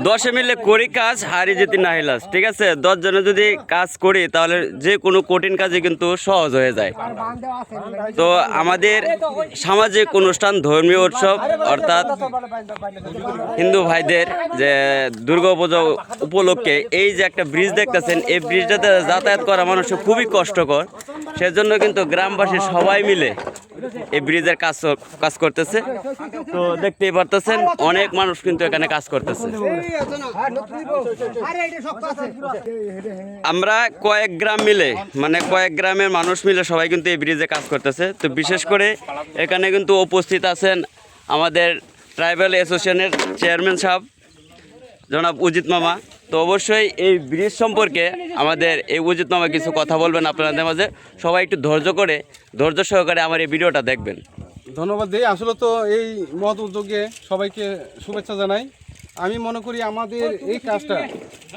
10 মিলে করি কাজ, হারি যেতে না হিলাস। ঠিক আছে, 10 জনে যদি কাজ করি তাহলে যে কোনো কঠিন কাজে কিন্তু সহজ হয়ে যায়। তো আমাদের সামাজিক অনুষ্ঠান, ধর্মীয় উৎসব অর্থাৎ হিন্দু ভাইদের যে দুর্গা পূজা উপলক্ষে এই যে একটা ব্রিজ দেখতেছেন, এই ব্রিজটাতে যাতায়াত করা মানুষের খুবই কষ্টকর। সেজন্য কিন্তু গ্রামবাসী সবাই মিলে এই ব্রিজের কাজ করতেছে। তো দেখতেই পারতেছেন অনেক মানুষ কিন্তু এখানে কাজ করতেছে। আমরা কয়েক গ্রাম মিলে, মানে কয়েক গ্রামের মানুষ মিলে সবাই কিন্তু এই ব্রিজে কাজ করতেছে। তো বিশেষ করে এখানে কিন্তু উপস্থিত আছেন আমাদের ট্রাইবাল অ্যাসোসিয়েশনের চেয়ারম্যান সাহেব জনাব উজিত মামা। তো অবশ্যই এই ব্রিজ সম্পর্কে আমাদের এই উজিত মামা কিছু কথা বলবেন আপনাদের মাঝে। সবাই একটু ধৈর্য সহকারে আমার এই ভিডিওটা দেখবেন। ধন্যবাদ দিই। আসলে তো এই মহৎ উদ্যোগে সবাইকে শুভেচ্ছা জানাই। আমি মনে করি আমাদের এই কাজটা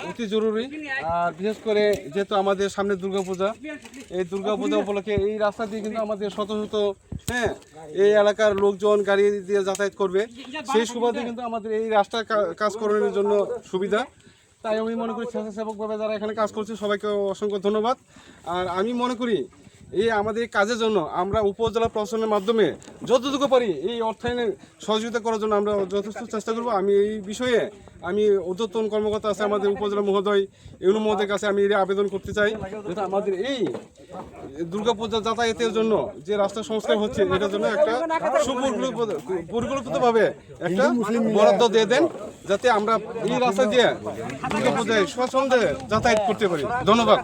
অতি জরুরি। আর বিশেষ করে যেহেতু আমাদের সামনে দুর্গাপূজা, এই দুর্গাপূজা উপলক্ষে এই রাস্তা দিয়ে কিন্তু আমাদের শত শত এই এলাকার লোকজন গাড়ি দিয়ে যাতায়াত করবে। সেই সুবাদে কিন্তু আমাদের এই রাস্তার কাজ করানোর জন্য সুবিধা। তাই আমি মনে করি স্বেচ্ছাসেবকভাবে যারা এখানে কাজ করছে সবাইকে অসংখ্য ধন্যবাদ। আর আমি মনে করি এই আমাদের কাজের জন্য আমরা উপজেলা প্রশাসনের মাধ্যমে যতটুকু পারি এই অর্থায়নের সহযোগিতা করার জন্য আমরা যথেষ্ট চেষ্টা করব। আমি এই বিষয়ে আমি ঊর্ধ্বতন কর্মকর্তা আছে আমাদের উপজেলা মহোদয়, ইউনো মহোদয়ের কাছে আমি আবেদন করতে চাই, যেটা আমাদের এই দুর্গাপূজা যাতায়াতের জন্য যে রাস্তা সংস্কার হচ্ছে এটার জন্য একটা সুপরিকল্পিতভাবে একটা বরাদ্দ দিয়ে দেন, যাতে আমরা এই রাস্তা দিয়ে দুর্গাপূজায় স্বচ্ছন্দে যাতায়াত করতে পারি। ধন্যবাদ।